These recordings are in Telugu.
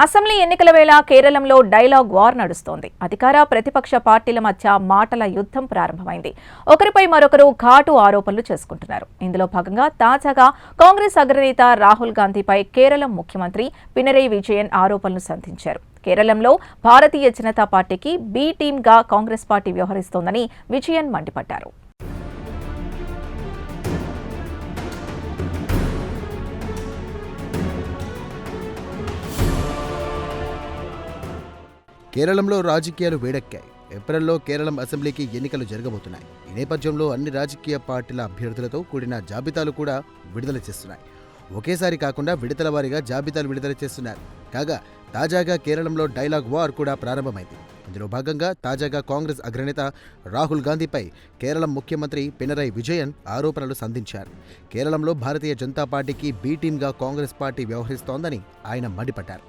అసెంబ్లీ ఎన్నికల వేళ కేరళంలో డైలాగ్ వార్ నడుస్తోంది. అధికార ప్రతిపక్ష పార్టీల మధ్య మాటల యుద్ధం ప్రారంభమైంది. ఒకరిపై మరొకరు ఘాటు ఆరోపణలు చేసుకుంటున్నారు. ఇందులో భాగంగా తాజాగా కాంగ్రెస్ అగ్రనేత రాహుల్ గాంధీపై కేరళం ముఖ్యమంత్రి పినరయి విజయన్ ఆరోపణలు సంధించారు. కేరళంలో భారతీయ జనతా పార్టీకి బి టీమ్గా కాంగ్రెస్ పార్టీ వ్యవహరిస్తోందని విజయన్ మండిపడ్డారు. కేరళంలో రాజకీయాలు వేడెక్కాయి. ఏప్రిల్లో కేరళం అసెంబ్లీకి ఎన్నికలు జరగబోతున్నాయి. ఈ నేపథ్యంలో అన్ని రాజకీయ పార్టీల అభ్యర్థులతో కూడిన జాబితాలు కూడా విడుదల చేస్తున్నాయి. ఒకేసారి కాకుండా విడతల వారీగా జాబితాలు విడుదల చేస్తున్నారు. కాగా తాజాగా కేరళంలో డైలాగ్ వార్ కూడా ప్రారంభమైంది. ఇందులో భాగంగా తాజాగా కాంగ్రెస్ అగ్రనేత రాహుల్ గాంధీపై కేరళం ముఖ్యమంత్రి పినరయి విజయన్ ఆరోపణలు సంధించారు. కేరళంలో భారతీయ జనతా పార్టీకి బి టీమ్గా కాంగ్రెస్ పార్టీ వ్యవహరిస్తోందని ఆయన మండిపడ్డారు.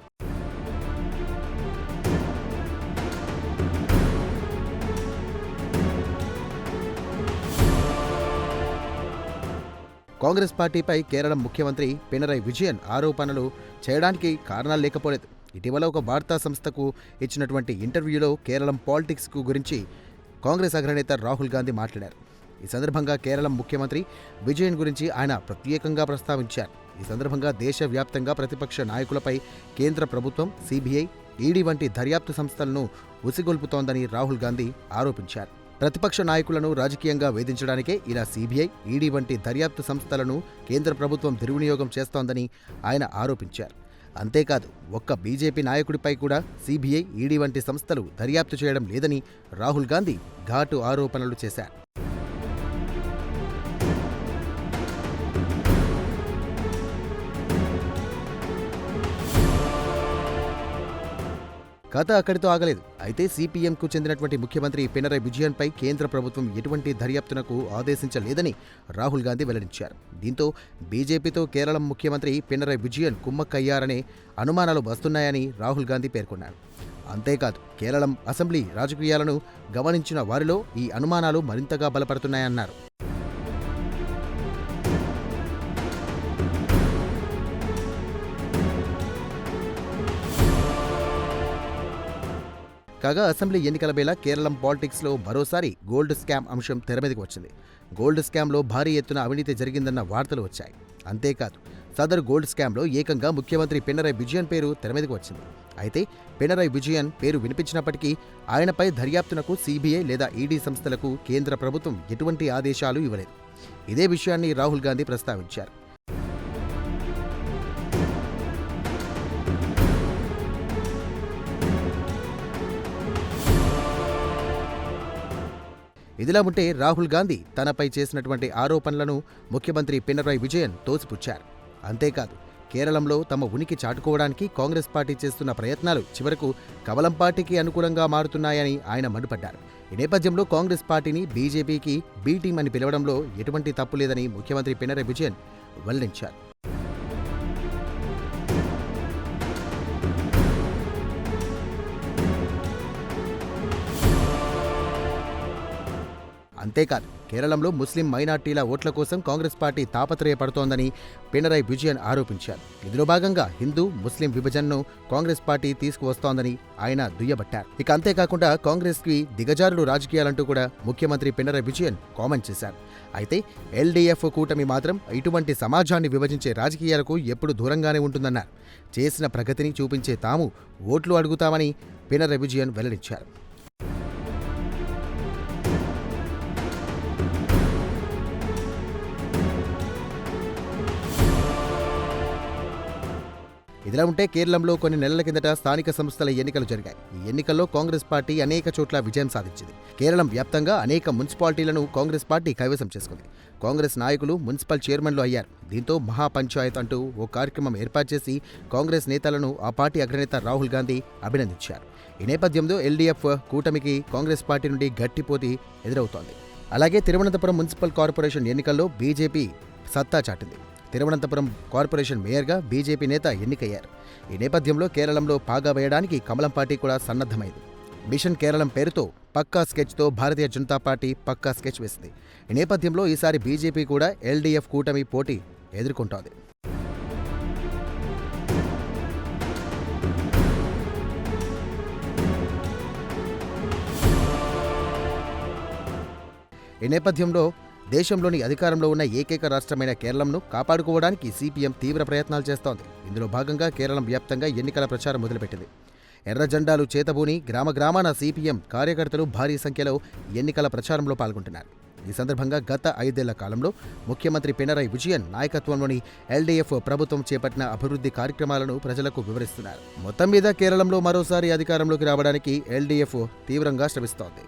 కాంగ్రెస్ పార్టీపై కేరళం ముఖ్యమంత్రి పినరయి విజయన్ ఆరోపణలు చేయడానికి కారణాలు లేకపోలేదు. ఇటీవల ఒక వార్తా సంస్థకు ఇచ్చినటువంటి ఇంటర్వ్యూలో కేరళం పాలిటిక్స్ గురించి కాంగ్రెస్ అగ్రనేత రాహుల్ గాంధీ మాట్లాడారు. ఈ సందర్భంగా కేరళం ముఖ్యమంత్రి విజయన్ గురించి ఆయన ప్రత్యేకంగా ప్రస్తావించారు. ఈ సందర్భంగా దేశవ్యాప్తంగా ప్రతిపక్ష నాయకులపై కేంద్ర ప్రభుత్వం సిబిఐ, ఈడీ వంటి దర్యాప్తు సంస్థలను ఉసిగొల్పుతోందని రాహుల్ గాంధీ ఆరోపించారు. ప్రతిపక్ష నాయకులను రాజకీయంగా వేధించడానికే ఇలా సిబిఐ, ఈడీ వంటి దర్యాప్తు సంస్థలను కేంద్ర ప్రభుత్వం దుర్వినియోగం చేస్తోందని ఆయన ఆరోపించారు. అంతేకాదు ఒక్క బీజేపీ నాయకుడిపై కూడా సిబిఐ, ఈడీ వంటి సంస్థలు దర్యాప్తు చేయడం లేదని రాహుల్ గాంధీ ఘాటు ఆరోపణలు చేశారు. కథ అక్కడితో ఆగలేదు. అయితే సిపిఎంకు చెందినటువంటి ముఖ్యమంత్రి పినరయి విజయన్పై కేంద్ర ప్రభుత్వం ఎటువంటి దర్యాప్తునకు ఆదేశించలేదని రాహుల్ గాంధీ వెల్లడించారు. దీంతో బీజేపీతో కేరళం ముఖ్యమంత్రి పినరయి విజయన్ కుమ్మక్కయ్యారనే అనుమానాలు వస్తున్నాయని రాహుల్ గాంధీ పేర్కొన్నారు. అంతేకాదు కేరళం అసెంబ్లీ రాజకీయాలను గమనించిన వారిలో ఈ అనుమానాలు మరింతగా బలపడుతున్నాయన్నారు. కాగా అసెంబ్లీ ఎన్నికల వేళ కేరళం పాలిటిక్స్లో మరోసారి గోల్డ్ స్కామ్ అంశం తెరమీదకి వచ్చింది. గోల్డ్ స్కామ్లో భారీ ఎత్తున అవినీతి జరిగిందన్న వార్తలు వచ్చాయి. అంతేకాదు సదరు గోల్డ్ స్కామ్లో ఏకంగా ముఖ్యమంత్రి పినరయి విజయన్ పేరు తెరమీదకి వచ్చింది. అయితే పినరయి విజయన్ పేరు వినిపించినప్పటికీ ఆయనపై దర్యాప్తునకు సిబిఐ లేదా ఈడీ సంస్థలకు కేంద్ర ప్రభుత్వం ఎటువంటి ఆదేశాలు ఇవ్వలేదు. ఇదే విషయాన్ని రాహుల్ గాంధీ ప్రస్తావించారు. ఇదిలా ఉంటే రాహుల్ గాంధీ తనపై చేసినటువంటి ఆరోపణలను ముఖ్యమంత్రి పినరయి విజయన్ తోసిపుచ్చారు. అంతేకాదు కేరళంలో తమ ఉనికి చాటుకోవడానికి కాంగ్రెస్ పార్టీ చేస్తున్న ప్రయత్నాలు చివరకు కమలం పార్టీకి అనుకూలంగా మారుతున్నాయని ఆయన మండిపడ్డారు. ఈ నేపథ్యంలో కాంగ్రెస్ పార్టీని బీజేపీకి బి టీం అని పిలవడంలో ఎటువంటి తప్పు లేదని ముఖ్యమంత్రి పినరయి విజయన్ వెల్లడించారు. అంతేకాదు కేరళంలో ముస్లిం మైనార్టీల ఓట్ల కోసం కాంగ్రెస్ పార్టీ తాపత్రయపడుతోందని పినరయి విజయన్ ఆరోపించారు. ఇందులో భాగంగా హిందూ ముస్లిం విభజనను కాంగ్రెస్ పార్టీ తీసుకువస్తోందని ఆయన దుయ్యబట్టారు. ఇక అంతేకాకుండా కాంగ్రెస్కి దిగజారుడు రాజకీయాలంటూ కూడా ముఖ్యమంత్రి పినరయి విజయన్ కామెంట్ చేశారు. అయితే ఎల్డీఎఫ్ కూటమి మాత్రం ఇటువంటి సమాజాన్ని విభజించే రాజకీయాలకు ఎప్పుడు దూరంగానే ఉంటుందన్నారు. చేసిన ప్రగతిని చూపించే తాము ఓట్లు అడుగుతామని పినరయి విజయన్ వెల్లడించారు. ఇదిలా ఉంటే కేరళంలో కొన్ని నెలల కిందట స్థానిక సంస్థల ఎన్నికలు జరిగాయి. ఈ ఎన్నికల్లో కాంగ్రెస్ పార్టీ అనేక చోట్ల విజయం సాధించింది. కేరళం వ్యాప్తంగా అనేక మున్సిపాలిటీలను కాంగ్రెస్ పార్టీ కైవసం చేసుకుంది. కాంగ్రెస్ నాయకులు మున్సిపల్ చైర్మన్లు అయ్యారు. దీంతో మహాపంచాయత్ అంటూ ఓ కార్యక్రమం ఏర్పాటు చేసి కాంగ్రెస్ నేతలను ఆ పార్టీ అగ్రనేత రాహుల్ గాంధీ అభినందించారు. ఈ నేపథ్యంలో ఎల్డీఎఫ్ కూటమికి కాంగ్రెస్ పార్టీ నుండి గట్టి పోటీ ఎదురవుతోంది. అలాగే తిరువనంతపురం మున్సిపల్ కార్పొరేషన్ ఎన్నికల్లో బీజేపీ సత్తా చాటింది. తిరువనంతపురం కార్పొరేషన్ మేయర్గా బీజేపీ నేత ఎన్నికయ్యారు. ఈ నేపథ్యంలో కేరళంలో పాగా వేయడానికి కమలం పార్టీ కూడా సన్నద్ధమైంది. మిషన్ కేరళం పేరుతో పక్కా స్కెచ్తో భారతీయ జనతా పార్టీ పక్కా స్కెచ్ వేసింది. ఈ నేపథ్యంలో ఈసారి బీజేపీ కూడా ఎల్డీఎఫ్ కూటమి పోటీ ఎదుర్కొంటోంది. ఈ నేపథ్యంలో దేశంలోని అధికారంలో ఉన్న ఏకైక రాష్ట్రమైన కేరళంను కాపాడుకోవడానికి సిపిఎం తీవ్ర ప్రయత్నాలు చేస్తోంది. ఇందులో భాగంగా కేరళం వ్యాప్తంగా ఎన్నికల ప్రచారం మొదలుపెట్టింది. ఎర్ర జెండాలు చేతబూని గ్రామాన సిపిఎం కార్యకర్తలు భారీ సంఖ్యలో ఎన్నికల ప్రచారంలో పాల్గొంటున్నారు. ఈ సందర్భంగా గత 5 ఏళ్ల కాలంలో ముఖ్యమంత్రి పినరయి విజయన్ నాయకత్వంలోని ఎల్డీఎఫ్ ప్రభుత్వం చేపట్టిన అభివృద్ధి కార్యక్రమాలను ప్రజలకు వివరిస్తున్నారు. మొత్తం మీద కేరళంలో మరోసారి అధికారంలోకి రావడానికి ఎల్డీఎఫ్ తీవ్రంగా శ్రమిస్తోంది.